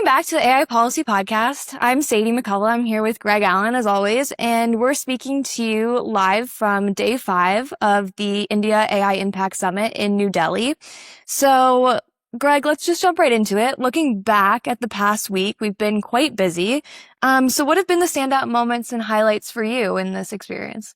back to the AI Policy Podcast. I'm Sadie McCullough. I'm here with Greg Allen, as always, and we're speaking to you live from day 5 of the India AI Impact Summit in New Delhi. So, Greg, let's just jump right into it. Looking back at the past week, we've been quite busy. So what have been the standout moments and highlights for you in this experience?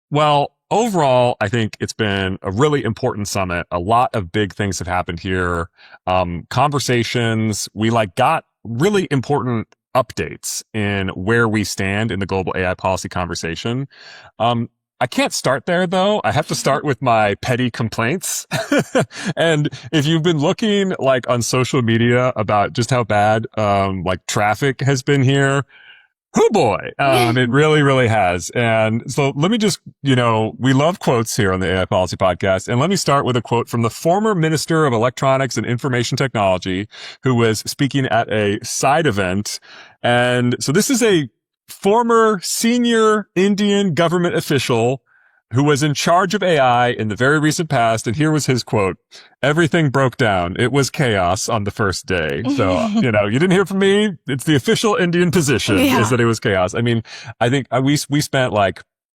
Well, overall, I think it's been a really important summit. A lot of big things have happened here. Conversations, we got really important updates in where we stand in the global AI policy conversation. I can't start there though. I have to start with my petty complaints. And if you've been looking on social media about just how bad traffic has been here, oh boy, it really, really has. And so let me just, we love quotes here on the AI Policy Podcast. And let me start with a quote from the former Minister of Electronics and Information Technology, who was speaking at a side event. And so this is a former senior Indian government official who was in charge of AI in the very recent past. And here was his quote: "Everything broke down. It was chaos on the first day." So, you didn't hear from me. It's the official Indian position is that it was chaos. I mean, I think we spent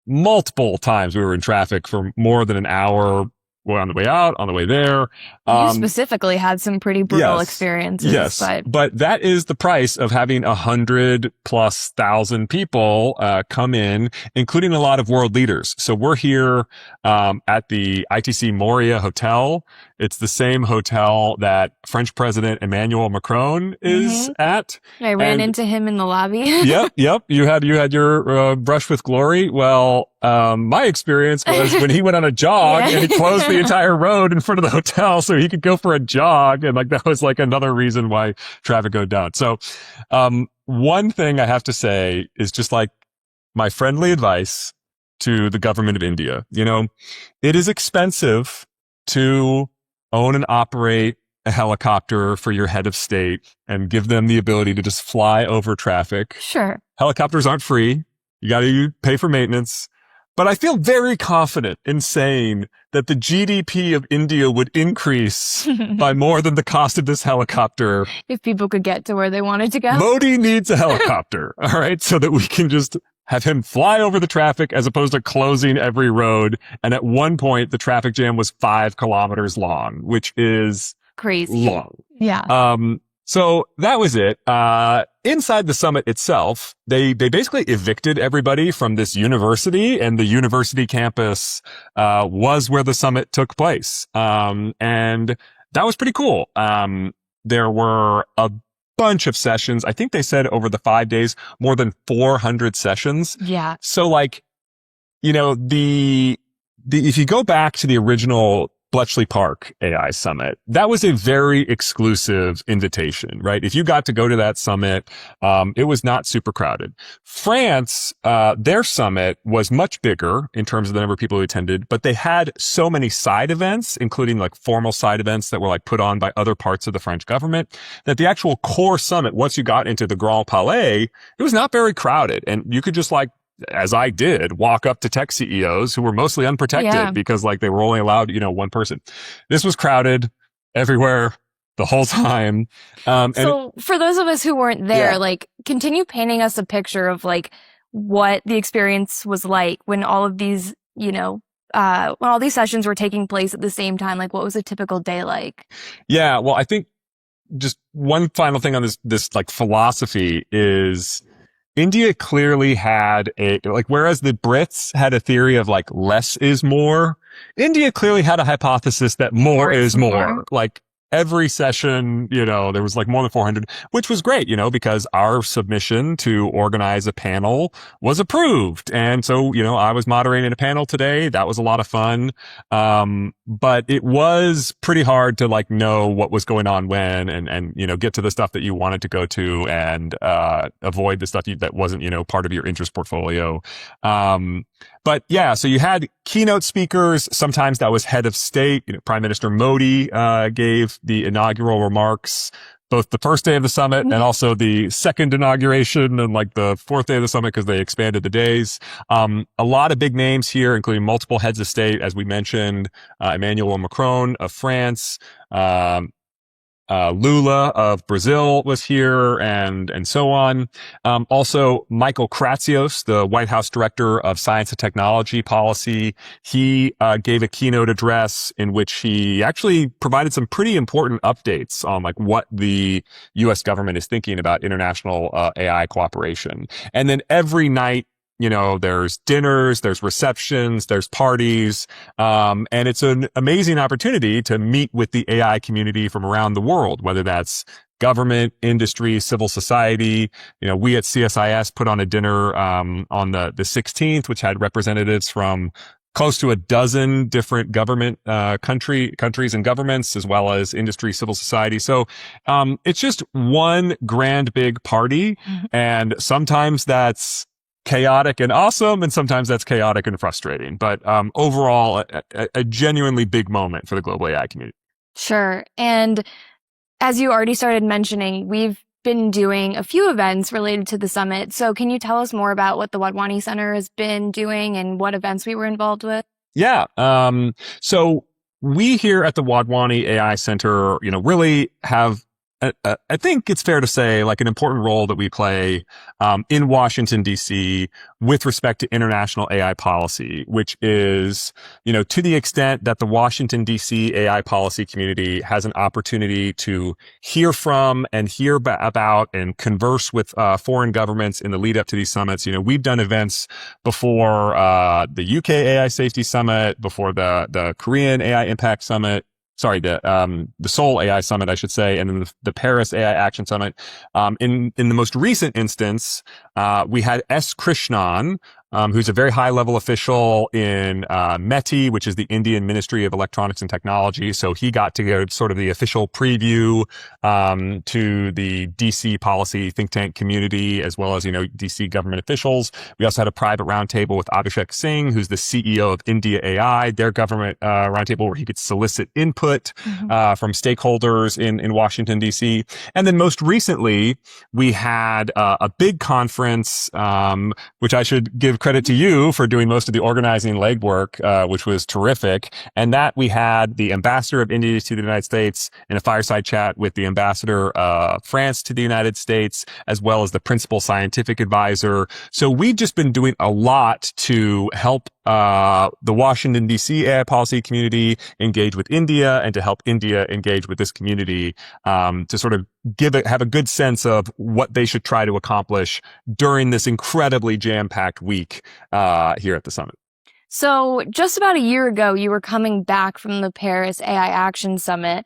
multiple times we were in traffic for more than an hour. We're on the way out, on the way there. You specifically had some pretty brutal experiences. Yes, but that is the price of having 100,000+ people come in, including a lot of world leaders. So we're here at the ITC Moria Hotel. It's the same hotel that French President Emmanuel Macron is at. I ran into him in the lobby. Yep. You had your brush with glory. Well, my experience was when he went on a jog and he closed the entire road in front of the hotel so he could go for a jog. And that was another reason why traffic go down. So, one thing I have to say is just my friendly advice to the government of India. It is expensive to own and operate a helicopter for your head of state and give them the ability to just fly over traffic. Sure. Helicopters aren't free. You got to pay for maintenance. But I feel very confident in saying that the GDP of India would increase by more than the cost of this helicopter. If people could get to where they wanted to go. Modi needs a helicopter, all right, so that we can just have him fly over the traffic as opposed to closing every road. And at one point, the traffic jam was 5 kilometers long, which is crazy long. Yeah. So that was it. Inside the summit itself, they basically evicted everybody from this university, and the university campus was where the summit took place. And that was pretty cool. There were a bunch of sessions. I think they said over the 5 days, more than 400 sessions. Yeah. So if you go back to the original Bletchley Park AI Summit, that was a very exclusive invitation, right? If you got to go to that summit, it was not super crowded. France, their summit was much bigger in terms of the number of people who attended, but they had so many side events, including formal side events that were put on by other parts of the French government, that the actual core summit, once you got into the Grand Palais, it was not very crowded. And you could just as I did, walk up to tech CEOs who were mostly unprotected because they were only allowed, one person. This was crowded everywhere the whole time. So for those of us who weren't there, continue painting us a picture of what the experience was like when all of these, when all these sessions were taking place at the same time. What was a typical day like? Yeah. Well, I think just one final thing on this philosophy is India clearly had whereas the Brits had a theory of less is more, India clearly had a hypothesis that more is more. Every session, there was more than 400, which was great, because our submission to organize a panel was approved. And so, I was moderating a panel today. That was a lot of fun. But it was pretty hard to know what was going on when and, get to the stuff that you wanted to go to and, avoid the stuff that wasn't, part of your interest portfolio. But yeah, so you had keynote speakers. Sometimes that was head of state. Prime Minister Modi gave the inaugural remarks both the first day of the summit and also the second inauguration and the fourth day of the summit because they expanded the days. A lot of big names here, including multiple heads of state, as we mentioned, Emmanuel Macron of France, Lula of Brazil was here and so on. Also Michael Kratsios, the White House Director of Science and Technology Policy. He, gave a keynote address in which he actually provided some pretty important updates on like what the U.S. government is thinking about international, AI cooperation. And then every night, there's dinners, there's receptions, there's parties. And it's an amazing opportunity to meet with the AI community from around the world, whether that's government, industry, civil society. We at CSIS put on a dinner, on the 16th, which had representatives from close to a dozen different government, countries and governments, as well as industry, civil society. So, it's just one grand big party. And sometimes that's chaotic and awesome, and sometimes that's chaotic and frustrating. But overall, a genuinely big moment for the global AI community. Sure. And as you already started mentioning, we've been doing a few events related to the summit. So can you tell us more about what the Wadhwani Center has been doing and what events we were involved with? Yeah. So we here at the Wadhwani AI Center, really have I think it's fair to say like an important role that we play in Washington, D.C. with respect to international AI policy, which is, to the extent that the Washington, D.C. AI policy community has an opportunity to hear from and hear about and converse with foreign governments in the lead up to these summits. We've done events before the UK AI Safety Summit, before the Korean AI Impact Summit. Sorry, the Seoul AI Summit, I should say, and then the Paris AI Action Summit. In the most recent instance, we had S. Krishnan, who's a very high level official in METI, which is the Indian Ministry of Electronics and Technology. So he got to go sort of the official preview to the DC policy think tank community, as well as, DC government officials. We also had a private roundtable with Abhishek Singh, who's the CEO of India AI, their government roundtable where he could solicit input from stakeholders in Washington, DC. And then most recently, we had a big conference, which I should give credit to you for doing most of the organizing legwork, which was terrific. And that we had the ambassador of India to the United States in a fireside chat with the ambassador of France to the United States, as well as the principal scientific advisor. So we've just been doing a lot to help the Washington, D.C. AI policy community engage with India and to help India engage with this community, to sort of have a good sense of what they should try to accomplish during this incredibly jam-packed week here at the summit. So just about a year ago, you were coming back from the Paris AI Action Summit.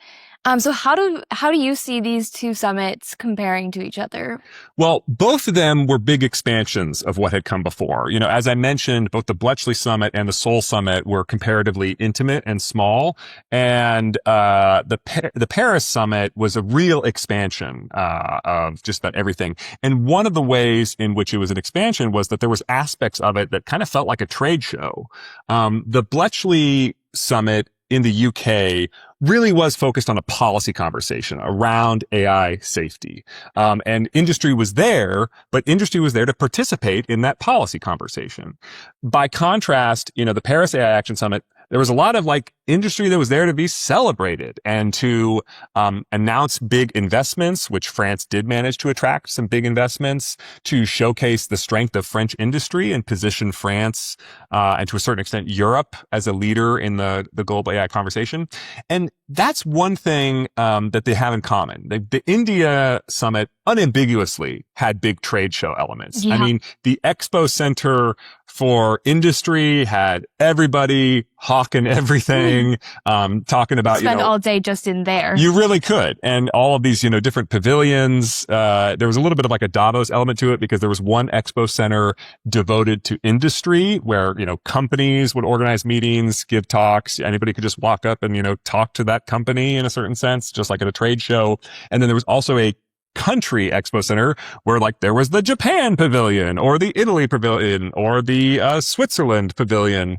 So how do you see these two summits comparing to each other? Well, both of them were big expansions of what had come before. As I mentioned, both the Bletchley Summit and the Seoul Summit were comparatively intimate and small, and the Paris Summit was a real expansion of just about everything. And one of the ways in which it was an expansion was that there was aspects of it that kind of felt like a trade show. The Bletchley Summit in the UK really was focused on a policy conversation around AI safety. And industry was there, but industry was there to participate in that policy conversation. By contrast, the Paris AI Action Summit, there was a lot of industry that was there to be celebrated and to announce big investments, which France did manage to attract some big investments, to showcase the strength of French industry and position France and to a certain extent Europe as a leader in the global AI conversation. And that's one thing that they have in common. The India Summit unambiguously had big trade show elements. Yeah. I mean, the Expo Center for Industry had everybody hawking everything, talking about, spend all day just in there. You really could. And all of these, different pavilions. There was a little bit of like a Davos element to it because there was one Expo Center devoted to industry where, companies would organize meetings, give talks. Anybody could just walk up and, talk to that company in a certain sense, just like at a trade show. And then there was also a country Expo Center where there was the Japan pavilion or the Italy pavilion or the Switzerland pavilion,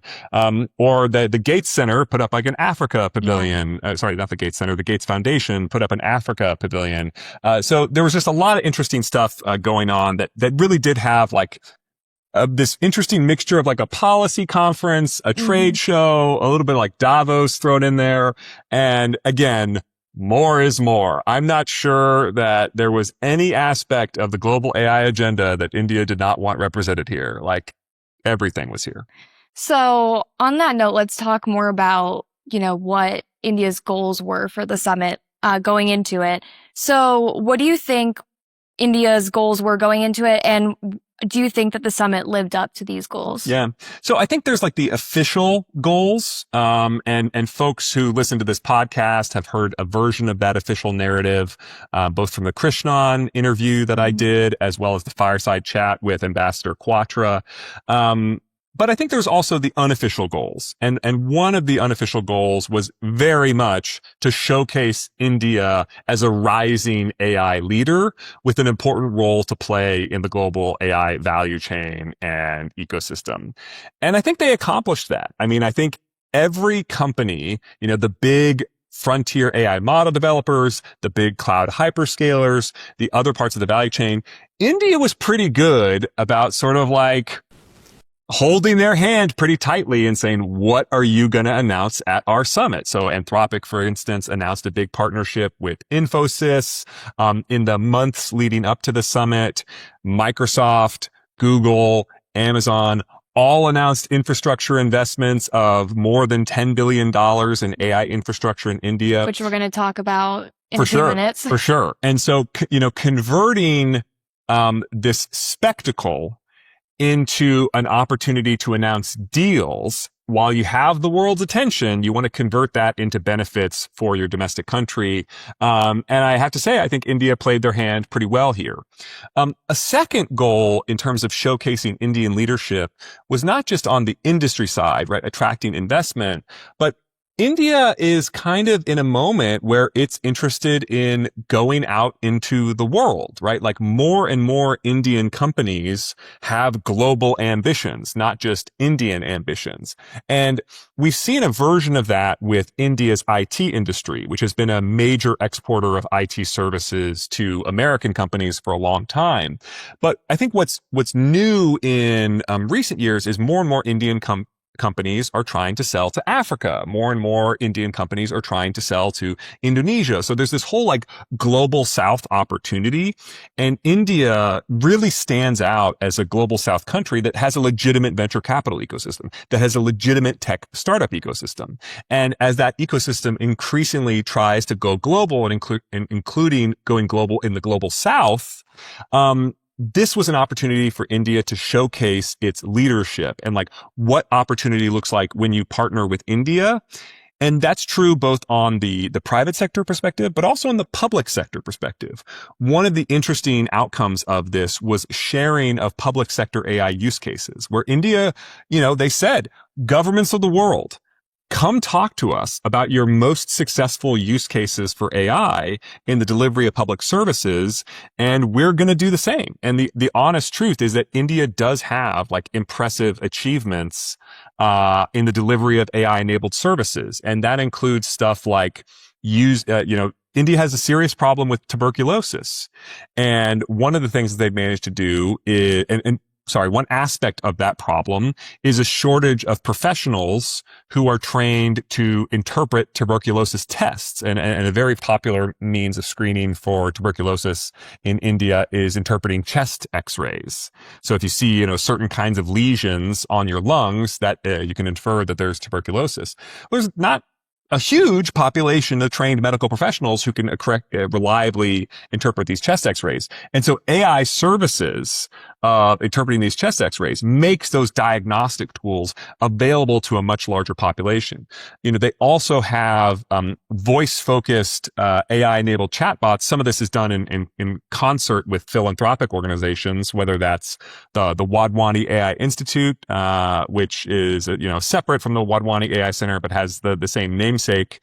or the Gates Center put up an Africa pavilion. Sorry, not the Gates Center, the Gates Foundation put up an Africa pavilion. So there was just a lot of interesting stuff going on that really did have this interesting mixture of a policy conference, a trade show, a little bit like Davos thrown in there. And again, more is more. I'm not sure that there was any aspect of the global AI agenda that India did not want represented here. Like everything was here. So on that note, let's talk more about, what India's goals were for the summit going into it. So what do you think India's goals were going into it? And do you think that the summit lived up to these goals? Yeah. So I think there's like the official goals, and folks who listen to this podcast have heard a version of that official narrative, both from the Krishnan interview that I did, as well as the fireside chat with Ambassador Quatra. But I think there's also the unofficial goals. And one of the unofficial goals was very much to showcase India as a rising AI leader with an important role to play in the global AI value chain and ecosystem. And I think they accomplished that. I mean, I think every company, the big frontier AI model developers, the big cloud hyperscalers, the other parts of the value chain, India was pretty good about sort of like holding their hand pretty tightly and saying, what are you going to announce at our summit? So Anthropic, for instance, announced a big partnership with Infosys in the months leading up to the summit. Microsoft, Google, Amazon all announced infrastructure investments of more than $10 billion in AI infrastructure in India. Which we're going to talk about in a few minutes. For sure. And so, converting this spectacle into an opportunity to announce deals while you have the world's attention, you want to convert that into benefits for your domestic country. And I have to say, I think India played their hand pretty well here. A second goal in terms of showcasing Indian leadership was not just on the industry side, right, attracting investment, but India is kind of in a moment where it's interested in going out into the world, right? Like more and more Indian companies have global ambitions, not just Indian ambitions. And we've seen a version of that with India's IT industry, which has been a major exporter of IT services to American companies for a long time. But I think what's new in recent years is more and more Indian companies are trying to sell to Africa. More and more Indian companies are trying to sell to Indonesia. So there's this whole like global South opportunity. And India really stands out as a global South country that has a legitimate venture capital ecosystem, that has a legitimate tech startup ecosystem. And as that ecosystem increasingly tries to go global and including going global in the global South, this was an opportunity for India to showcase its leadership and like what opportunity looks like when you partner with India. And that's true both on the private sector perspective, but also on the public sector perspective. One of the interesting outcomes of this was sharing of public sector AI use cases where India, they said, governments of the world, come talk to us about your most successful use cases for AI in the delivery of public services, and we're going to do the same. And the honest truth is that India does have like impressive achievements in the delivery of AI-enabled services, and that includes stuff like India has a serious problem with tuberculosis, and one of the things that they've managed to do is, one aspect of that problem is a shortage of professionals who are trained to interpret tuberculosis tests. And a very popular means of screening for tuberculosis in India is interpreting chest x-rays. So if you see, certain kinds of lesions on your lungs, that you can infer that there's tuberculosis. There's not a huge population of trained medical professionals who can reliably interpret these chest x-rays. And so AI services interpreting these chest x-rays makes those diagnostic tools available to a much larger population. They also have voice-focused AI-enabled chatbots. Some of this is done in concert with philanthropic organizations, whether that's the Wadhwani AI Institute, which is separate from the Wadhwani AI Center but has the same namesake,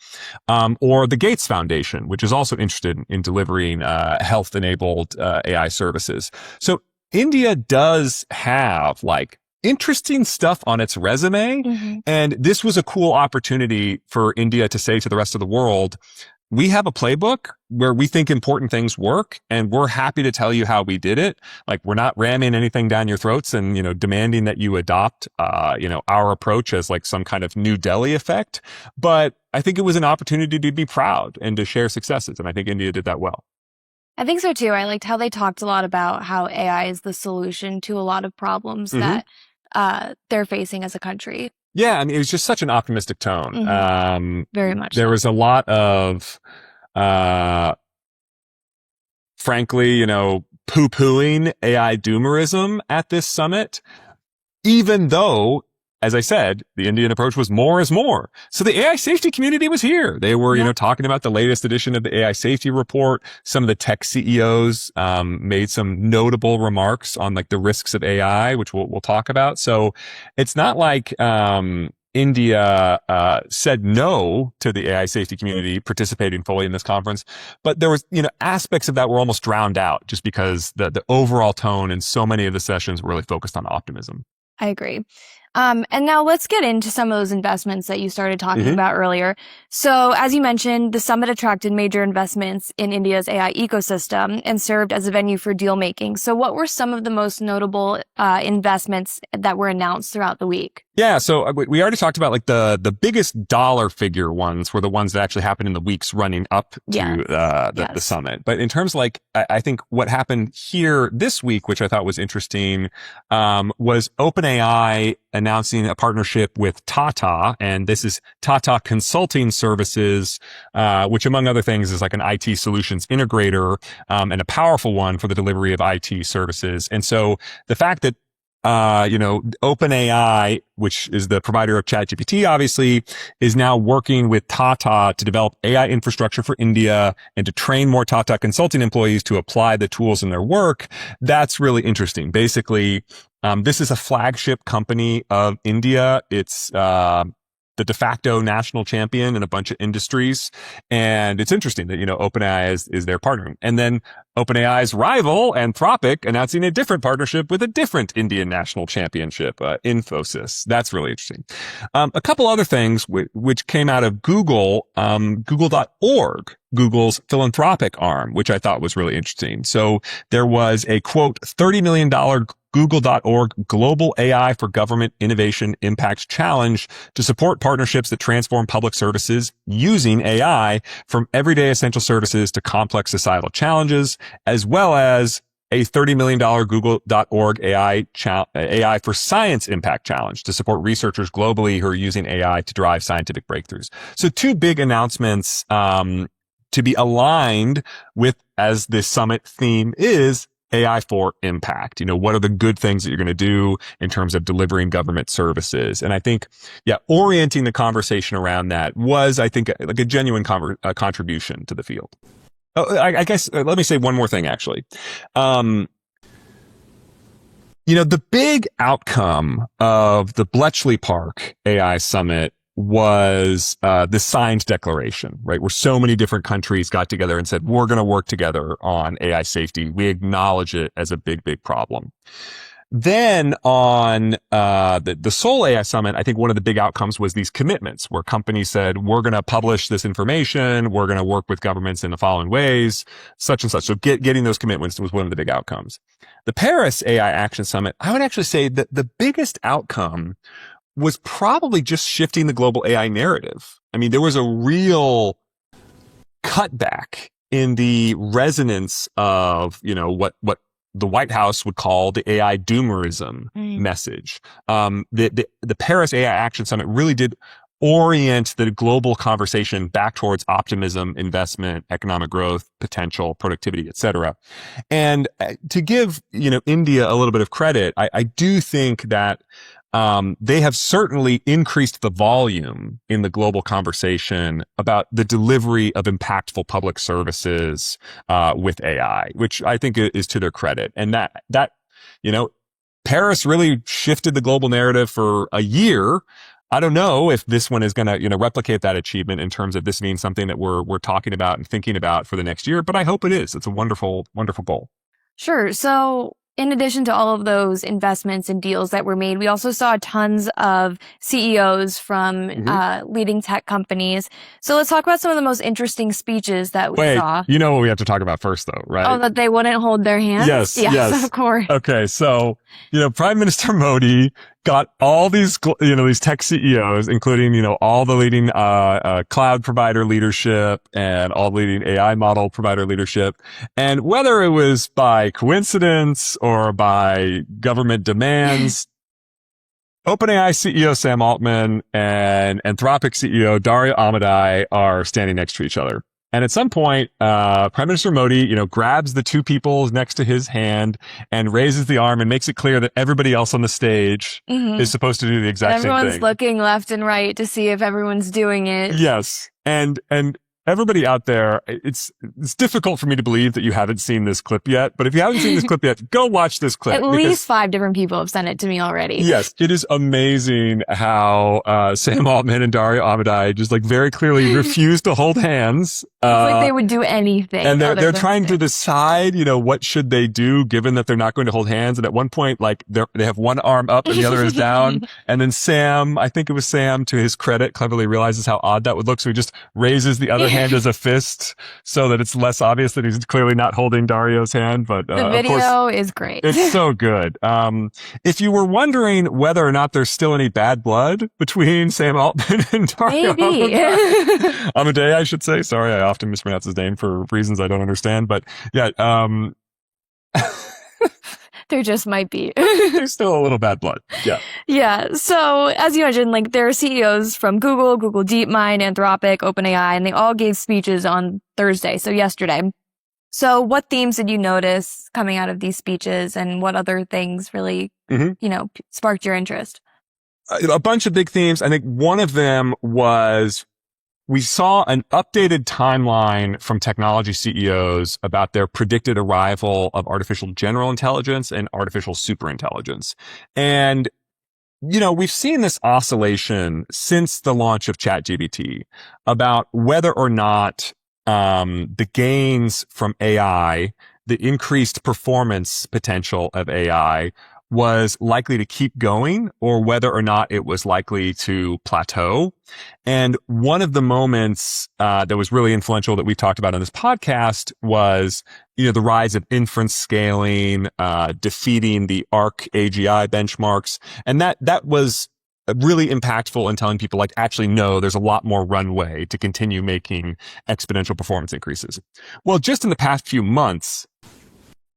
or the Gates Foundation, which is also interested in delivering health-enabled AI services. So India does have like interesting stuff on its resume. Mm-hmm. And this was a cool opportunity for India to say to the rest of the world, we have a playbook where we think important things work, and we're happy to tell you how we did it. Like, we're not ramming anything down your throats and, demanding that you adopt, our approach as like some kind of New Delhi effect. But I think it was an opportunity to be proud and to share successes. And I think India did that well. I think so too. I liked how they talked a lot about how AI is the solution to a lot of problems that they're facing as a country. Yeah, I mean, it was just such an optimistic tone. Very much. There was a lot of, frankly, poo-pooing AI doomerism at this summit, even though, as I said, the Indian approach was more is more. So the AI safety community was here. They were, talking about the latest edition of the AI safety report. Some of the tech CEOs, made some notable remarks on like the risks of AI, which we'll talk about. So it's not like, India, said no to the AI safety community participating fully in this conference, but there was, aspects of that were almost drowned out just because the overall tone in so many of the sessions were really focused on optimism. I agree. And now let's get into some of those investments that you started talking about earlier. So as you mentioned, the summit attracted major investments in India's AI ecosystem and served as a venue for deal making. So what were some of the most notable investments that were announced throughout the week? Yeah, so we already talked about like the biggest dollar figure ones were the ones that actually happened in the weeks running up to the summit. But in terms of like, I think what happened here this week, which I thought was interesting, was OpenAI announcing a partnership with Tata, and this is Tata Consulting Services, which among other things is like an IT solutions integrator, and a powerful one for the delivery of IT services. And so the fact that OpenAI, which is the provider of ChatGPT, obviously, is now working with Tata to develop AI infrastructure for India and to train more Tata Consulting employees to apply the tools in their work. That's really interesting. Basically, this is a flagship company of India. It's, the de facto national champion in a bunch of industries. And it's interesting that, OpenAI is their partner. And then OpenAI's rival, Anthropic, announcing a different partnership with a different Indian national championship, Infosys. That's really interesting. A couple other things which came out of Google, Google.org, Google's philanthropic arm, which I thought was really interesting. So there was a quote, $30 million Google.org Global AI for Government Innovation Impact Challenge to support partnerships that transform public services using AI from everyday essential services to complex societal challenges, as well as a $30 million Google.org AI for Science Impact Challenge to support researchers globally who are using AI to drive scientific breakthroughs. So two big announcements, to be aligned with, as this summit theme is, AI for impact. What are the good things that you're going to do in terms of delivering government services? And I think, orienting the conversation around that was, I think, like a genuine contribution to the field. Oh, I guess, let me say one more thing, actually. The big outcome of the Bletchley Park AI Summit was the signed declaration, right? Where so many different countries got together and said, we're going to work together on AI safety. We acknowledge it as a big, big problem. Then on the Seoul AI Summit, I think one of the big outcomes was these commitments where companies said, we're going to publish this information. We're going to work with governments in the following ways, such and such. So getting those commitments was one of the big outcomes. The Paris AI Action Summit, I would actually say that the biggest outcome was probably just shifting the global AI narrative. I mean, there was a real cutback in the resonance of, what the White House would call the AI doomerism message. The Paris AI Action Summit really did orient the global conversation back towards optimism, investment, economic growth, potential, productivity, et cetera. And to give, India a little bit of credit, I do think that they have certainly increased the volume in the global conversation about the delivery of impactful public services with AI, which I think is to their credit. And that Paris really shifted the global narrative for a year. I don't know if this one is going to, replicate that achievement in terms of this being something that we're talking about and thinking about for the next year, but I hope it is. It's a wonderful, wonderful goal. Sure. So in addition to all of those investments and deals that were made, we also saw tons of CEOs from leading tech companies. So let's talk about some of the most interesting speeches that we saw. You know what we have to talk about first, though, right? Oh, that they wouldn't hold their hands? Yes, yes. Of course. Okay, so Prime Minister Modi got all these, these tech CEOs, including, all the leading, cloud provider leadership and all the leading AI model provider leadership. And whether it was by coincidence or by government demands, OpenAI CEO Sam Altman and Anthropic CEO Dario Amodei are standing next to each other. And at some point, Prime Minister Modi, grabs the two people next to his hand and raises the arm and makes it clear that everybody else on the stage is supposed to do the exact same thing. Everyone's looking left and right to see if everyone's doing it. Yes. And everybody out there, it's difficult for me to believe that you haven't seen this clip yet. But if you haven't seen this clip yet, go watch this clip. At least 5 different people have sent it to me already. Yes, it is amazing how Sam Altman and Dario Amodei just very clearly refuse to hold hands. It's like they would do anything. And they're trying to decide, what should they do given that they're not going to hold hands. And at one point, they have one arm up and the other is down. And then Sam, I think it was Sam, to his credit, cleverly realizes how odd that would look. So he just raises the other hand as a fist so that it's less obvious that he's clearly not holding Dario's hand. But the video is great. It's so good. If you were wondering whether or not there's still any bad blood between Sam Altman and Dario Amodei, I should say. Sorry, I often mispronounce his name for reasons I don't understand. But yeah, there just might be. There's still a little bad blood. Yeah. Yeah. So as you mentioned, there are CEOs from Google DeepMind, Anthropic, OpenAI, and they all gave speeches on Thursday. So yesterday. So what themes did you notice coming out of these speeches, and what other things really, sparked your interest? A bunch of big themes. I think one of them was we saw an updated timeline from technology CEOs about their predicted arrival of artificial general intelligence and artificial superintelligence. And, we've seen this oscillation since the launch of ChatGPT about whether or not the gains from AI, the increased performance potential of AI was likely to keep going or whether or not it was likely to plateau. And one of the moments that was really influential that we've talked about on this podcast was, the rise of inference scaling, defeating the ARC AGI benchmarks. And that was really impactful in telling people actually, no, there's a lot more runway to continue making exponential performance increases. Well, just in the past few months,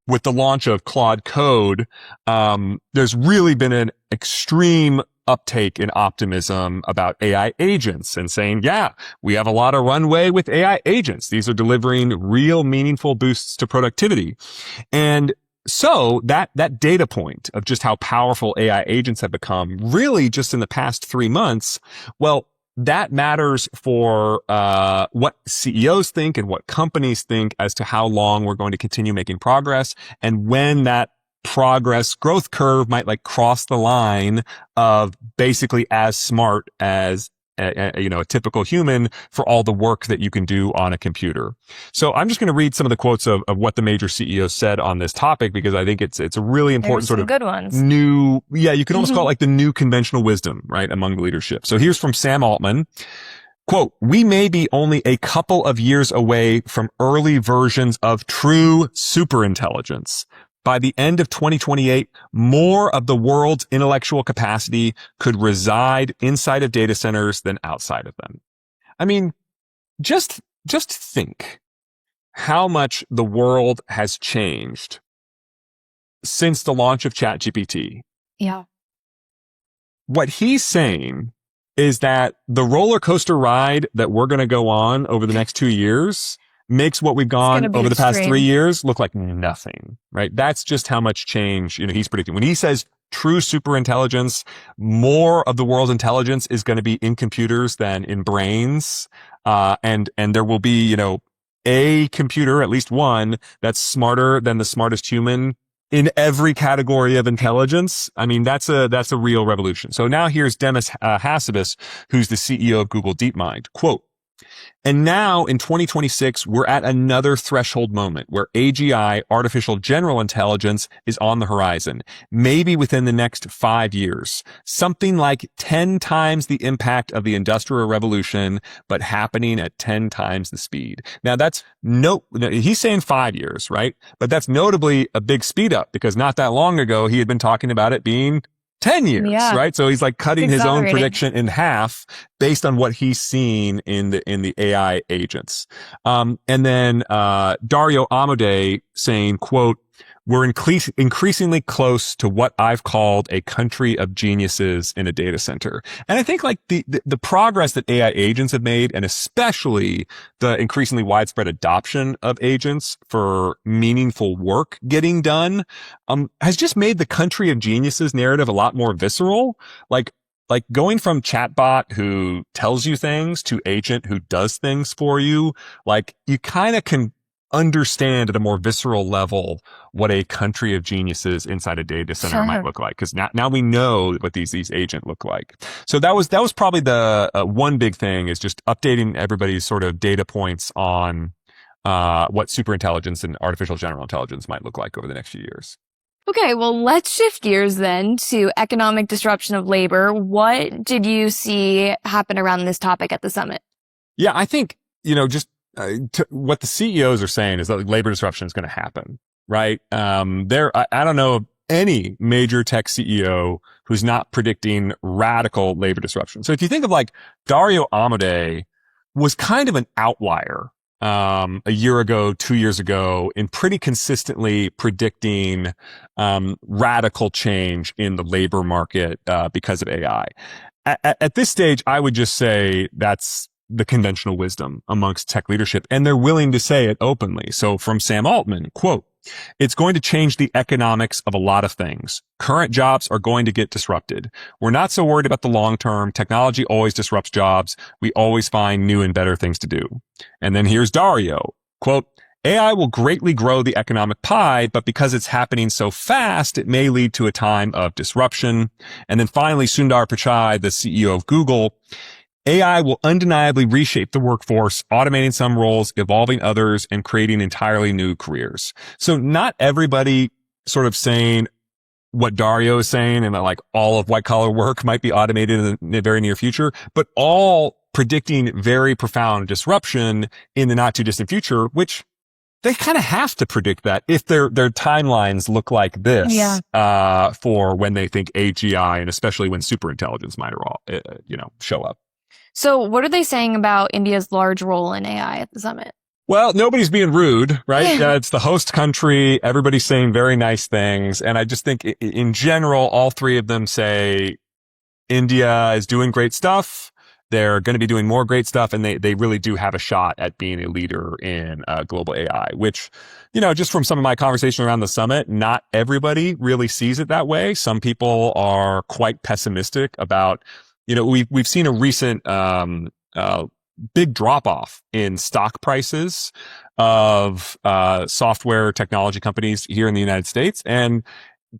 with the launch of Claude Code, there's really been an extreme uptake in optimism about AI agents and saying, yeah, we have a lot of runway with AI agents. These are delivering real meaningful boosts to productivity. And so that data point of just how powerful AI agents have become really just in the past 3 months, well, that matters for what CEOs think and what companies think as to how long we're going to continue making progress and when that progress growth curve might cross the line of basically as smart as a typical human for all the work that you can do on a computer. So I'm just going to read some of the quotes of what the major CEOs said on this topic, because I think it's a really important sort of good ones. New, you can almost call it the new conventional wisdom, right, among the leadership. So here's from Sam Altman. Quote, we may be only a couple of years away from early versions of true superintelligence. By the end of 2028, more of the world's intellectual capacity could reside inside of data centers than outside of them. I mean, just think how much the world has changed since the launch of ChatGPT. Yeah. What he's saying is that the roller coaster ride that we're going to go on over the next 2 years makes what we've gone over the past 3 years look like nothing, right? That's just how much change, he's predicting. When he says true superintelligence, more of the world's intelligence is going to be in computers than in brains. And there will be, a computer, at least one, that's smarter than the smartest human in every category of intelligence. I mean, that's a real revolution. So now here's Demis Hassabis, who's the CEO of Google DeepMind. Quote, And now in 2026, we're at another threshold moment where AGI, artificial general intelligence, is on the horizon, maybe within the next 5 years. Something like 10 times the impact of the Industrial Revolution, but happening at 10 times the speed. Now he's saying 5 years, right? But that's notably a big speed up because not that long ago, he had been talking about it being 10 years, right? So he's like cutting his own prediction in half based on what he's seen in the AI agents. And then, Dario Amodei saying, quote, we're increasingly close to what I've called a country of geniuses in a data center. And I think like the progress that AI agents have made, and especially the increasingly widespread adoption of agents for meaningful work getting done, has just made the country of geniuses narrative a lot more visceral. Like going from chatbot who tells you things to agent who does things for you, like you kind of can understand at a more visceral level what a country of geniuses inside a data center might look like. Because now we know what these agents look like. So that was probably the one big thing, is just updating everybody's sort of data points on what superintelligence and artificial general intelligence might look like over the next few years. Okay, well, let's shift gears then to economic disruption of labor. What did you see happen around this topic at the summit? Yeah, I think, what the CEOs are saying is that labor disruption is going to happen, right? I don't know of any major tech CEO who's not predicting radical labor disruption. So if you think of like Dario Amodei was kind of an outlier, a year ago, 2 years ago, in pretty consistently predicting, radical change in the labor market, because of AI. At this stage, I would just say that's the conventional wisdom amongst tech leadership, and they're willing to say it openly. So from Sam Altman, quote, it's going to change the economics of a lot of things. Current jobs are going to get disrupted. We're not so worried about the long term. Technology always disrupts jobs. We always find new and better things to do. And then here's Dario, quote, AI will greatly grow the economic pie, but because it's happening so fast, it may lead to a time of disruption. And then finally, Sundar Pichai, the CEO of Google, AI will undeniably reshape the workforce, automating some roles, evolving others, and creating entirely new careers. So not everybody sort of saying what Dario is saying, and that like all of white collar work might be automated in the very near future, but all predicting very profound disruption in the not too distant future, which they kind of have to predict that if their timelines look like this, for when they think AGI, and especially when superintelligence might, show up. So what are they saying about India's large role in AI at the summit? Well, nobody's being rude, right? It's the host country. Everybody's saying very nice things. And I just think in general, all three of them say India is doing great stuff. They're going to be doing more great stuff. And they really do have a shot at being a leader in global AI, which, just from some of my conversation around the summit, not everybody really sees it that way. Some people are quite pessimistic about, we've seen a recent, big drop off in stock prices of, software technology companies here in the United States. And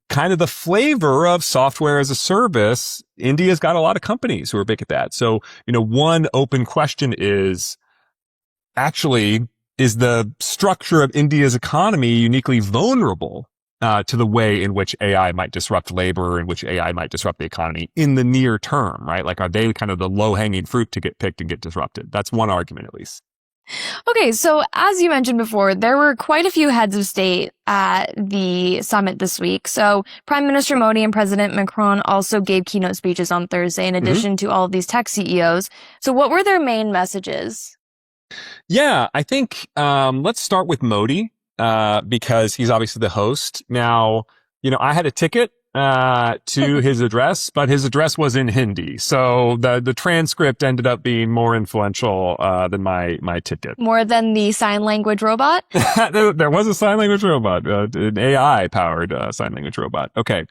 kind of the flavor of software as a service, India's got a lot of companies who are big at that. So, one open question is actually, is the structure of India's economy uniquely vulnerable to the way in which AI might disrupt labor, in which AI might disrupt the economy in the near term, right? Like, are they kind of the low-hanging fruit to get picked and get disrupted? That's one argument, at least. Okay, so as you mentioned before, there were quite a few heads of state at the summit this week. So Prime Minister Modi and President Macron also gave keynote speeches on Thursday, in addition to all of these tech CEOs. So what were their main messages? Yeah, I think let's start with Modi. Because he's obviously the host. Now, I had a ticket to his address, but his address was in Hindi. So the transcript ended up being more influential than my ticket. More than the sign language robot? There was a sign language robot, an AI powered sign language robot. Okay.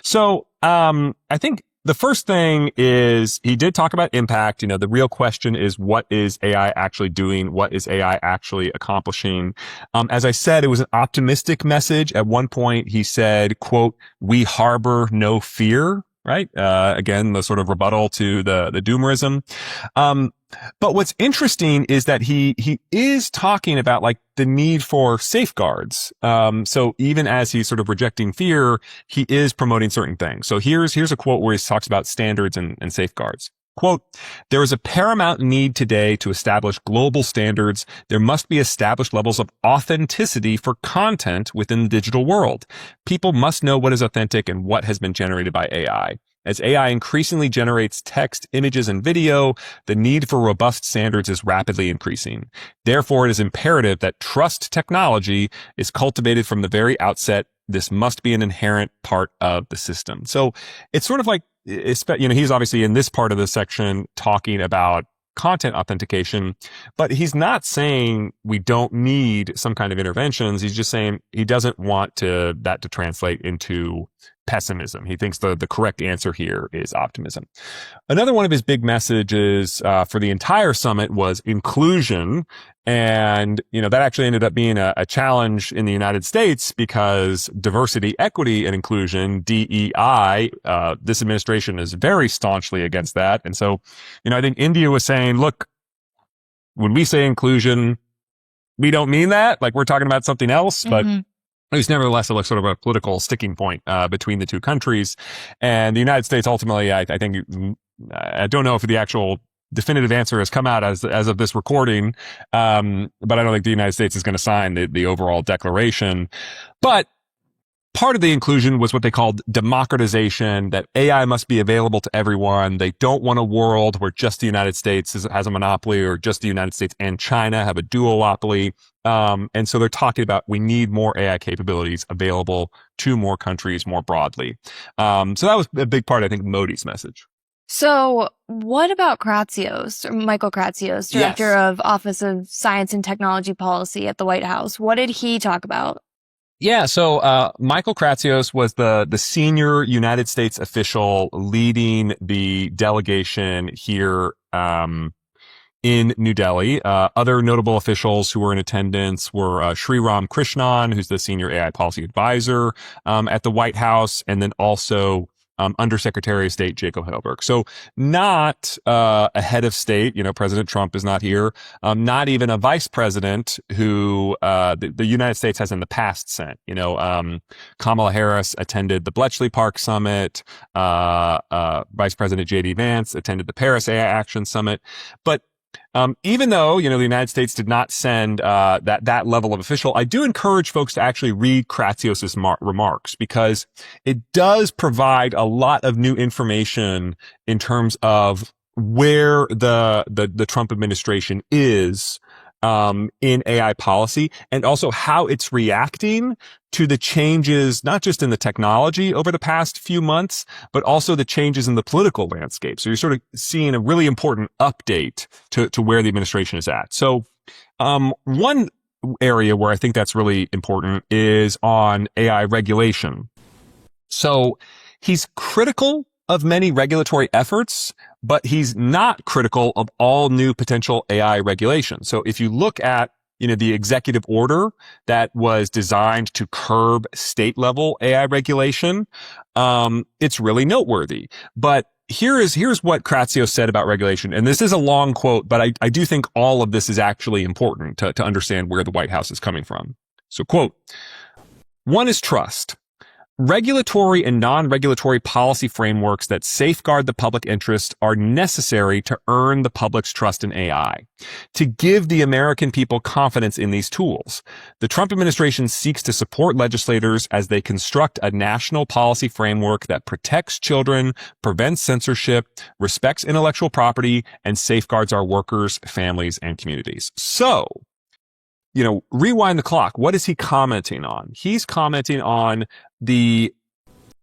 So I think the first thing is he did talk about impact. The real question is, what is AI actually doing? What is AI actually accomplishing? As I said, it was an optimistic message. At one point, he said, quote, we harbor no fear, right? Again, the sort of rebuttal to the doomerism. But what's interesting is that he is talking about like the need for safeguards. So even as he's sort of rejecting fear, he is promoting certain things. So here's a quote where he talks about standards and safeguards. Quote, there is a paramount need today to establish global standards. There must be established levels of authenticity for content within the digital world. People must know what is authentic and what has been generated by AI. As AI increasingly generates text, images, and video, the need for robust standards is rapidly increasing. Therefore, it is imperative that trust technology is cultivated from the very outset. This must be an inherent part of the system. So it's sort of like, he's obviously in this part of the section talking about content authentication, but he's not saying we don't need some kind of interventions. He's just saying he doesn't want that to translate into pessimism. He thinks the correct answer here is optimism. Another one of his big messages for the entire summit was inclusion. And, that actually ended up being a challenge in the United States because diversity, equity, and inclusion, DEI, this administration is very staunchly against that. And so, I think India was saying, look, when we say inclusion, we don't mean that. Like we're talking about something else, but it was nevertheless sort of a political sticking point between the two countries. And the United States ultimately, I think, I don't know if the actual definitive answer has come out as of this recording, but I don't think the United States is going to sign the overall declaration. But part of the inclusion was what they called democratization, that AI must be available to everyone. They don't want a world where just the United States has a monopoly or just the United States and China have a duopoly. And so they're talking about we need more AI capabilities available to more countries more broadly. So that was a big part, I think, Modi's message. So what about Kratsios, or Michael Kratsios, Director of Office of Science and Technology Policy at the White House? What did he talk about? Yeah, so Michael Kratsios was the senior United States official leading the delegation here in New Delhi. Other notable officials who were in attendance were Sriram Krishnan, who's the senior AI policy advisor at the White House, and then also Undersecretary of State Jacob Heidelberg. So not a head of state, President Trump is not here, not even a vice president who the United States has in the past sent. Kamala Harris attended the Bletchley Park Summit, Vice President J.D. Vance attended the Paris AI Action Summit. But even though, the United States did not send that level of official, I do encourage folks to actually read Kratsios's remarks because it does provide a lot of new information in terms of where the Trump administration is in AI policy and also how it's reacting to the changes, not just in the technology over the past few months, but also the changes in the political landscape. So you're sort of seeing a really important update to where the administration is at. So, one area where I think that's really important is on AI regulation. So he's critical of many regulatory efforts, but he's not critical of all new potential AI regulation. So if you look at, the executive order that was designed to curb state level AI regulation, it's really noteworthy. But here's what Kratsios said about regulation. And this is a long quote, but I do think all of this is actually important to understand where the White House is coming from. So quote, one is trust. Regulatory and non-regulatory policy frameworks that safeguard the public interest are necessary to earn the public's trust in AI, to give the American people confidence in these tools. The Trump administration seeks to support legislators as they construct a national policy framework that protects children, prevents censorship, respects intellectual property, and safeguards our workers, families, and communities. So, rewind the clock. What is he commenting on? He's commenting on the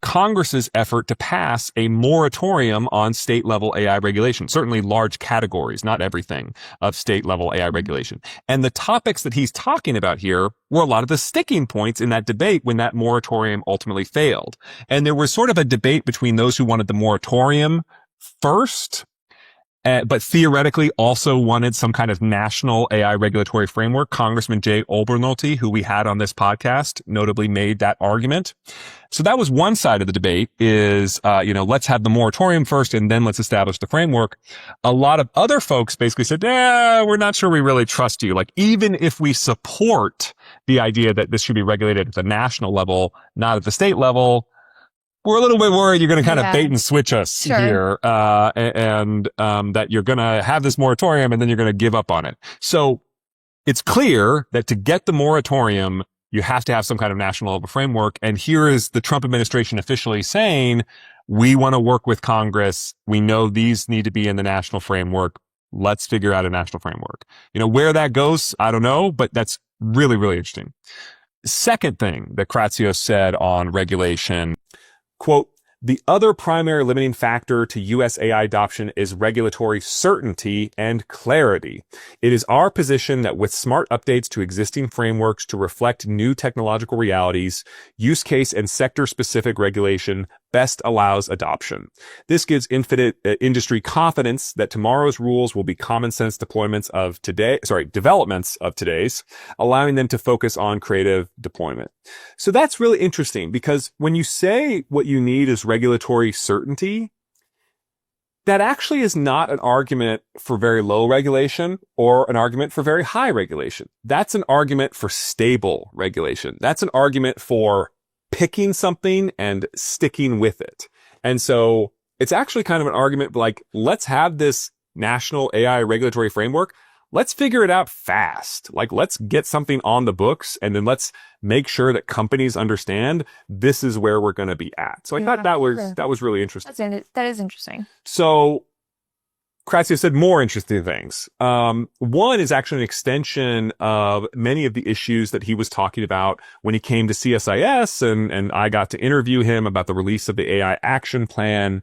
Congress's effort to pass a moratorium on state-level AI regulation, certainly large categories, not everything, of state-level AI regulation. And the topics that he's talking about here were a lot of the sticking points in that debate when that moratorium ultimately failed. And there was sort of a debate between those who wanted the moratorium first but theoretically also wanted some kind of national AI regulatory framework. Congressman Jay Obernolte, who we had on this podcast, notably made that argument. So that was one side of the debate is, let's have the moratorium first and then let's establish the framework. A lot of other folks basically said, we're not sure we really trust you. Like, even if we support the idea that this should be regulated at the national level, not at the state level, we're a little bit worried you're going to kind of bait and switch us here, and that you're going to have this moratorium and then you're going to give up on it. So it's clear that to get the moratorium, you have to have some kind of national level framework. And here is the Trump administration officially saying, we want to work with Congress. We know these need to be in the national framework. Let's figure out a national framework. Where that goes, I don't know, but that's really, really interesting. Second thing that Kratsios said on regulation, quote, the other primary limiting factor to U.S. AI adoption is regulatory certainty and clarity. It is our position that with smart updates to existing frameworks to reflect new technological realities, use case and sector-specific regulation best allows adoption. This gives industry confidence that tomorrow's rules will be common sense developments of today's, allowing them to focus on creative deployment. So that's really interesting because when you say what you need is regulatory certainty, that actually is not an argument for very low regulation or an argument for very high regulation. That's an argument for stable regulation. That's an argument for picking something and sticking with it. And so it's actually kind of an argument like, let's have this national AI regulatory framework. Let's figure it out fast. Like, let's get something on the books and then let's make sure that companies understand this is where we're going to be at. So I thought that was really interesting. That is interesting. So Kratsios said more interesting things. One is actually an extension of many of the issues that he was talking about when he came to CSIS and I got to interview him about the release of the AI action plan.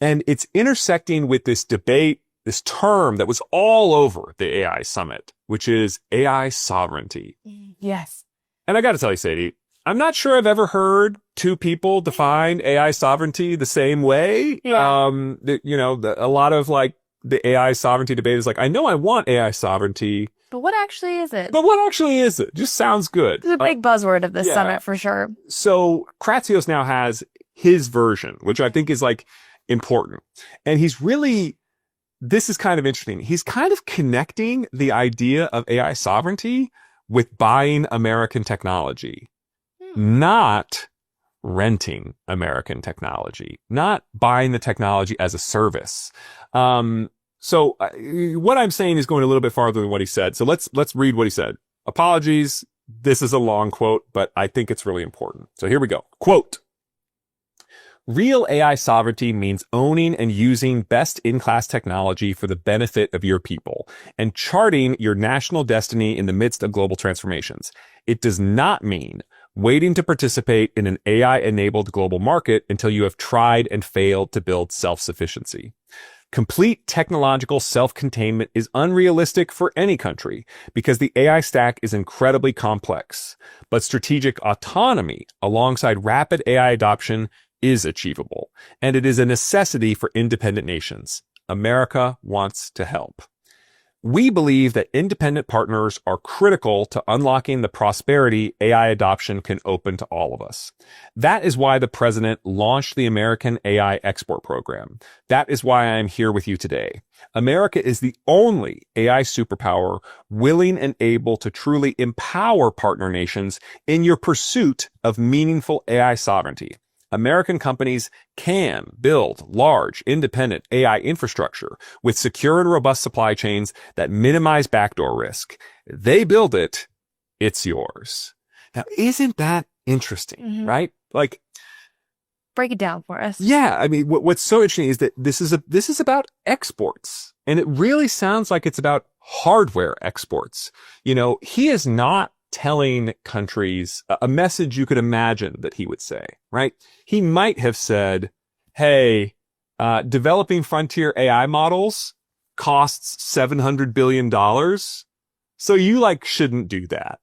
And it's intersecting with this debate, this term that was all over the AI summit, which is AI sovereignty. Yes. And I got to tell you, Sadie, I'm not sure I've ever heard two people define AI sovereignty the same way. Yeah. A lot of like the AI sovereignty debate is like, I know I want AI sovereignty. But what actually is it? Just sounds good. It's a big buzzword of this summit for sure. So Kratsios now has his version, which I think is like important. And this is kind of interesting. He's kind of connecting the idea of AI sovereignty with buying American technology, not renting American technology, not buying the technology as a service. So what I'm saying is going a little bit farther than what he said. So let's read what he said. Apologies. This is a long quote, but I think it's really important. So here we go. Quote, real AI sovereignty means owning and using best-in-class technology for the benefit of your people and charting your national destiny in the midst of global transformations. It does not mean waiting to participate in an AI-enabled global market until you have tried and failed to build self-sufficiency. Complete technological self-containment is unrealistic for any country because the AI stack is incredibly complex, but strategic autonomy alongside rapid AI adoption is achievable, and it is a necessity for independent nations. America wants to help. We believe that independent partners are critical to unlocking the prosperity AI adoption can open to all of us. That is why the president launched the American AI Export Program. That is why I am here with you today. America is the only AI superpower willing and able to truly empower partner nations in your pursuit of meaningful AI sovereignty. American companies can build large, independent AI infrastructure with secure and robust supply chains that minimize backdoor risk. They build it, it's yours. Now, isn't that interesting, right? Like, break it down for us. Yeah, I mean, what's so interesting is that this is about exports, and it really sounds like it's about hardware exports. He is not telling countries a message you could imagine that he would say, right? He might have said, hey, developing frontier AI models costs $700 billion. So you shouldn't do that.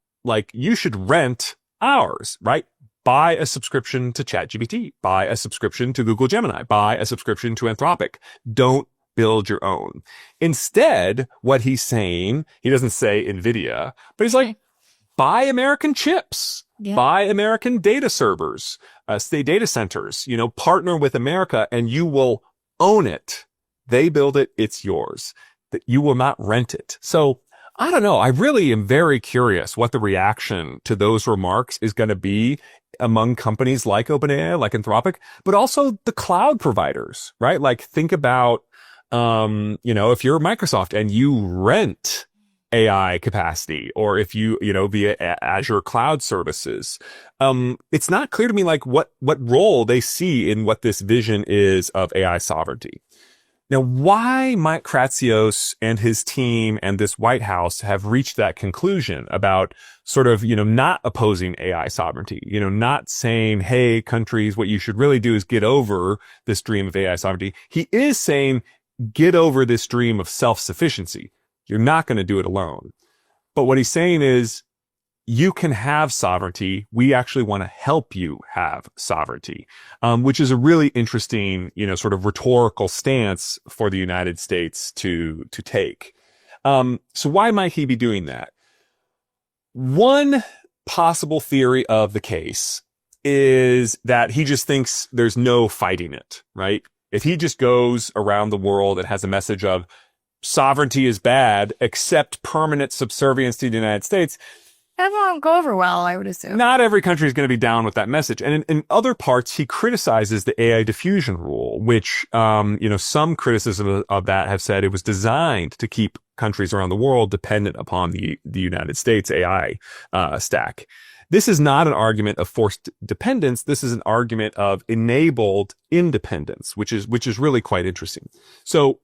You should rent ours, right? Buy a subscription to ChatGPT, buy a subscription to Google Gemini, buy a subscription to Anthropic. Don't build your own. Instead, what he's saying, he doesn't say NVIDIA, but he's like, buy American chips, buy American data servers, state data centers, partner with America and you will own it. They build it. It's yours. That you will not rent it. So I don't know. I really am very curious what the reaction to those remarks is going to be among companies like OpenAI, like Anthropic, but also the cloud providers, right? Like think about, if you're Microsoft and you rent AI capacity, or if you, via Azure cloud services, it's not clear to me like what role they see in what this vision is of AI sovereignty. Now, why Mike Kratsios and his team and this White House have reached that conclusion about sort of, not opposing AI sovereignty, not saying, hey, countries, what you should really do is get over this dream of AI sovereignty. He is saying, get over this dream of self-sufficiency. You're not going to do it alone. But what he's saying is, you can have sovereignty. We actually want to help you have sovereignty, which is a really interesting, sort of rhetorical stance for the United States to take. So why might he be doing that? One possible theory of the case is that he just thinks there's no fighting it, right? If he just goes around the world and has a message of sovereignty is bad, except permanent subservience to the United States, that won't go over well, I would assume. Not every country is going to be down with that message. And in other parts, he criticizes the AI diffusion rule, which, some criticism of that have said it was designed to keep countries around the world dependent upon the United States AI stack. This is not an argument of forced dependence. This is an argument of enabled independence, which is really quite interesting. So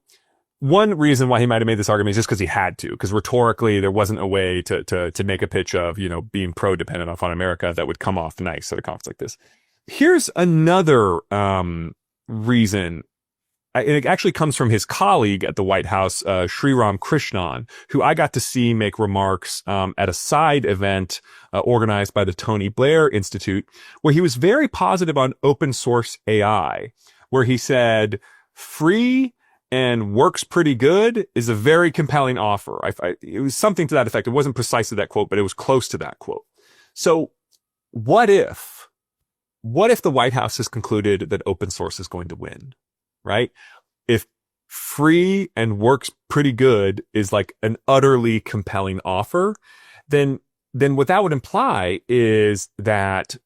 one reason why he might have made this argument is just because he had to, because rhetorically there wasn't a way to make a pitch of, being pro-dependent on America that would come off nice at a conference like this. Here's another reason. It actually comes from his colleague at the White House, Sriram Krishnan, who I got to see make remarks at a side event organized by the Tony Blair Institute, where he was very positive on open source AI, where he said, free and works pretty good is a very compelling offer. It was something to that effect. It wasn't precisely that quote, but it was close to that quote. So what if the White House has concluded that open source is going to win, right? If free and works pretty good is like an utterly compelling offer, then what that would imply is that,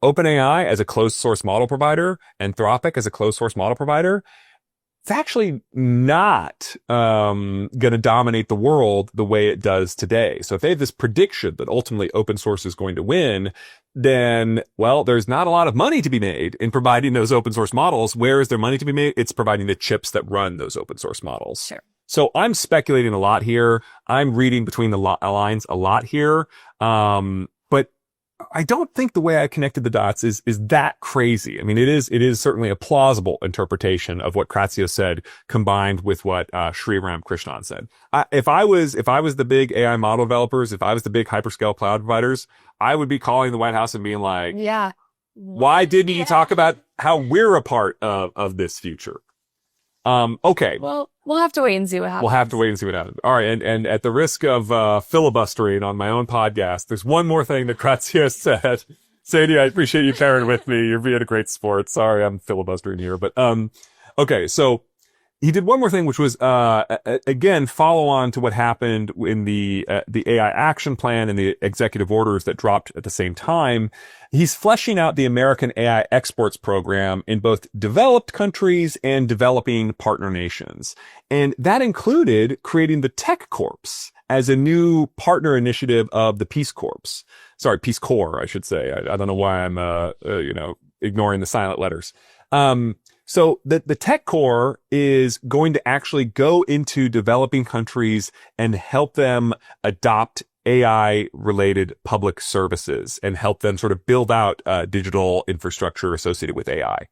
OpenAI as a closed source model provider, Anthropic as a closed source model provider, it's actually not going to dominate the world the way it does today. So if they have this prediction that ultimately open source is going to win, then, well, there's not a lot of money to be made in providing those open source models. Where is there money to be made? It's providing the chips that run those open source models. Sure. So I'm speculating a lot here. I'm reading between the lines a lot here. But I don't think the way I connected the dots is that crazy. I mean, it is certainly a plausible interpretation of what Kratsios said, combined with what Sriram Krishnan said. If I was the big AI model developers, if I was the big hyperscale cloud providers, I would be calling the White House and being like, yeah, why didn't you talk about how we're a part of this future? Okay. Well, we'll have to wait and see what happens. We'll have to wait and see what happens. All right. And at the risk of filibustering on my own podcast, there's one more thing that Kratsios said. Sadie, I appreciate you pairing with me. You're being a great sport. Sorry, I'm filibustering here. But okay. So he did one more thing, which was again follow on to what happened in the AI action plan and the executive orders that dropped at the same time. He's fleshing out the American AI exports program in both developed countries and developing partner nations. And that included creating the Tech Corps as a new partner initiative of the Peace Corps. Sorry, Peace Corps, I should say. I don't know why I'm, ignoring the silent letters. So the Tech Corps is going to actually go into developing countries and help them adopt AI related public services and help them sort of build out digital infrastructure associated with AI.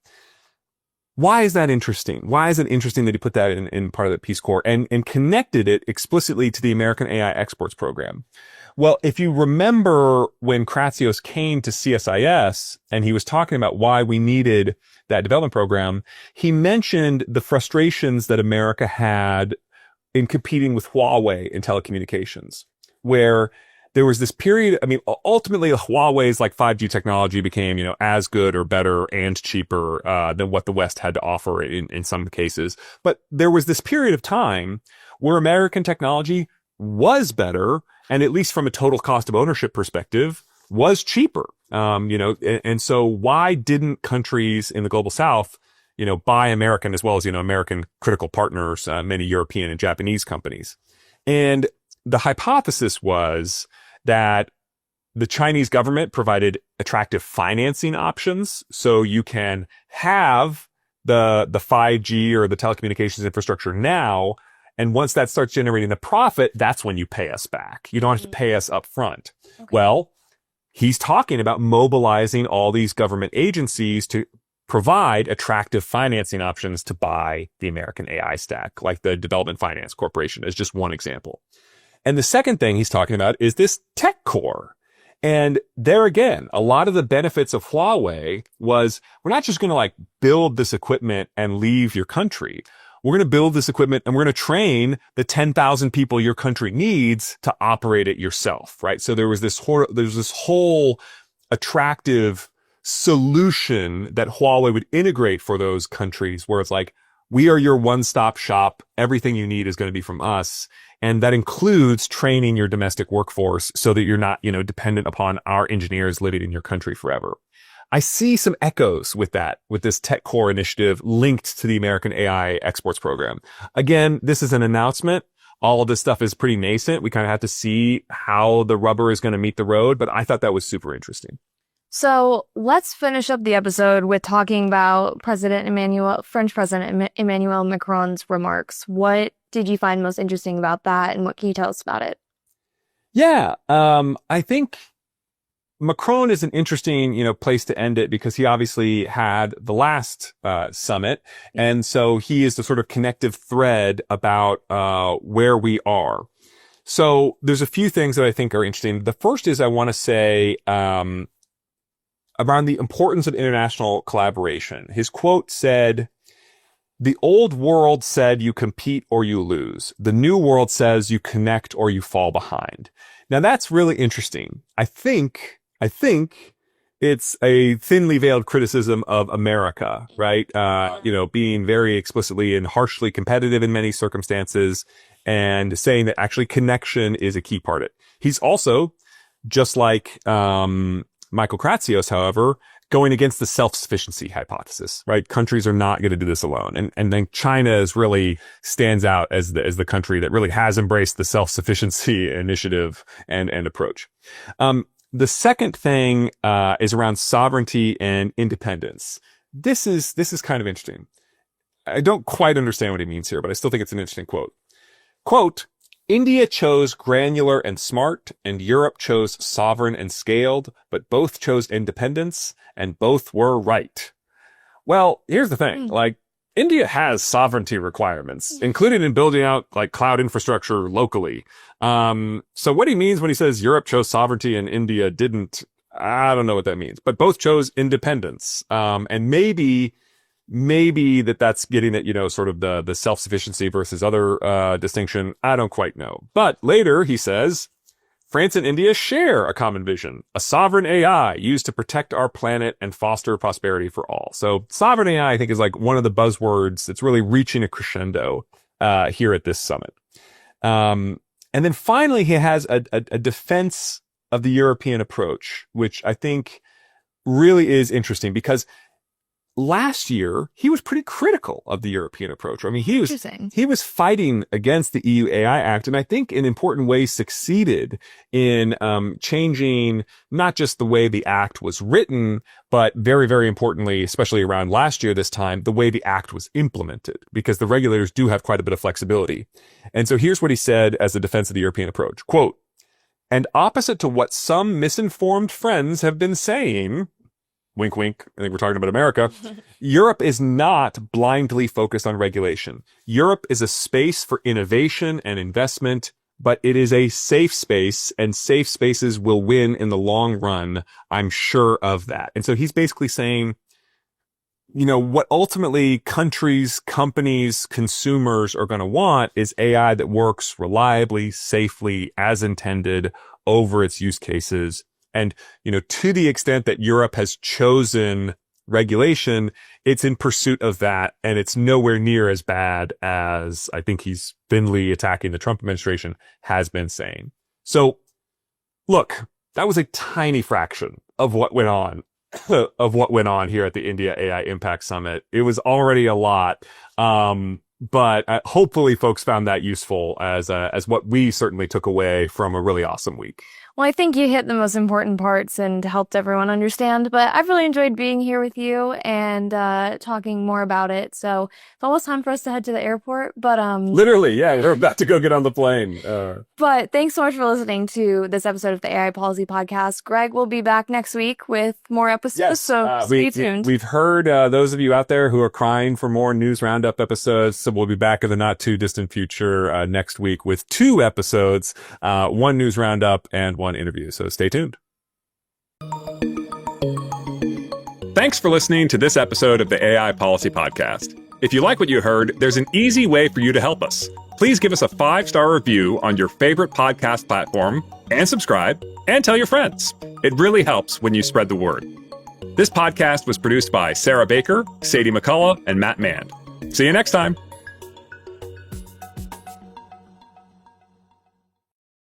Why is that interesting? Why is it interesting that he put that in part of the Peace Corps and connected it explicitly to the American AI Exports Program? Well, if you remember when Kratsios came to CSIS and he was talking about why we needed that development program, he mentioned the frustrations that America had in competing with Huawei in telecommunications, where there was this period. I mean, ultimately Huawei's like 5G technology became, as good or better and cheaper, than what the West had to offer in some cases. But there was this period of time where American technology was better, and at least from a total cost of ownership perspective, was cheaper. And so why didn't countries in the global South, buy American as well as, American critical partners, many European and Japanese companies? And the hypothesis was that the Chinese government provided attractive financing options. So you can have the 5G or the telecommunications infrastructure now. And once that starts generating the profit, that's when you pay us back. You don't have to pay us up front. Okay. Well, he's talking about mobilizing all these government agencies to provide attractive financing options to buy the American AI stack, like the Development Finance Corporation is just one example. And the second thing he's talking about is this tech core. And there again, a lot of the benefits of Huawei was we're not just going to build this equipment and leave your country. We're going to build this equipment and we're going to train the 10,000 people your country needs to operate it yourself, right? So there's this whole attractive solution that Huawei would integrate for those countries where it's like, we are your one-stop shop. Everything you need is going to be from us. And that includes training your domestic workforce so that you're not, dependent upon our engineers living in your country forever. I see some echoes with that, with this Tech Core initiative linked to the American AI Exports Program. Again, this is an announcement. All of this stuff is pretty nascent. We kind of have to see how the rubber is going to meet the road, but I thought that was super interesting. So let's finish up the episode with talking about French President Emmanuel Macron's remarks. What did you find most interesting about that, and what can you tell us about it? Yeah, I think Macron is an interesting, place to end it because he obviously had the last summit, and so he is the sort of connective thread about where we are. So there's a few things that I think are interesting. The first is I want to say around the importance of international collaboration. His quote said, "The old world said you compete or you lose. The new world says you connect or you fall behind." Now that's really interesting. I think it's a thinly veiled criticism of America, right? Being very explicitly and harshly competitive in many circumstances and saying that actually connection is a key part of it. He's also, just like, Michael Kratsios, however, going against the self-sufficiency hypothesis, right? Countries are not going to do this alone. And then China really stands out as the country that really has embraced the self-sufficiency initiative and approach. The second thing, is around sovereignty and independence. This is kind of interesting. I don't quite understand what he means here, but I still think it's an interesting quote. Quote, "India chose granular and smart, and Europe chose sovereign and scaled, but both chose independence, and both were right." Well, here's the thing. India has sovereignty requirements, including in building out cloud infrastructure locally. So what he means when he says Europe chose sovereignty and India didn't, I don't know what that means, but both chose independence. And maybe that's getting at, sort of the self-sufficiency versus other, distinction. I don't quite know. But later he says, France and India share a common vision, a sovereign AI used to protect our planet and foster prosperity for all. So sovereign AI, I think, is one of the buzzwords that's really reaching a crescendo, here at this summit. And then finally, he has a defense of the European approach, which I think really is interesting because last year, he was pretty critical of the European approach. I mean, he was fighting against the EU AI Act, and I think in important ways succeeded in changing not just the way the act was written, but very, very importantly, especially around last year this time, the way the act was implemented, because the regulators do have quite a bit of flexibility. And so here's what he said as a defense of the European approach. Quote, "And opposite to what some misinformed friends have been saying, wink, wink, I think we're talking about America. Europe is not blindly focused on regulation. Europe is a space for innovation and investment, but it is a safe space, and safe spaces will win in the long run. I'm sure of that. And so he's basically saying, you know, what ultimately countries, companies, consumers are going to want is AI that works reliably, safely, as intended over its use cases. And, you know, to the extent that Europe has chosen regulation, it's in pursuit of that. And it's nowhere near as bad as I think he's thinly attacking the Trump administration has been saying. So look, that was a tiny fraction of what went on here at the India AI Impact Summit. It was already a lot. But hopefully folks found that useful as what we certainly took away from a really awesome week. Well, I think you hit the most important parts and helped everyone understand, but I've really enjoyed being here with you and talking more about it. So it's almost time for us to head to the airport, but literally, yeah, we're about to go get on the plane. But thanks so much for listening to this episode of the AI Policy Podcast. Greg will be back next week with more episodes, yes. So stay tuned. We've heard those of you out there who are crying for more News Roundup episodes, so we'll be back in the not too distant future next week with 2 episodes, one News Roundup and one interview. So stay tuned. Thanks for listening to this episode of the AI Policy Podcast. If you like what you heard, there's an easy way for you to help us. Please give us a 5-star review on your favorite podcast platform and subscribe and tell your friends. It really helps when you spread the word. This podcast was produced by Sarah Baker, Sadie McCullough, and Matt Mand. See you next time.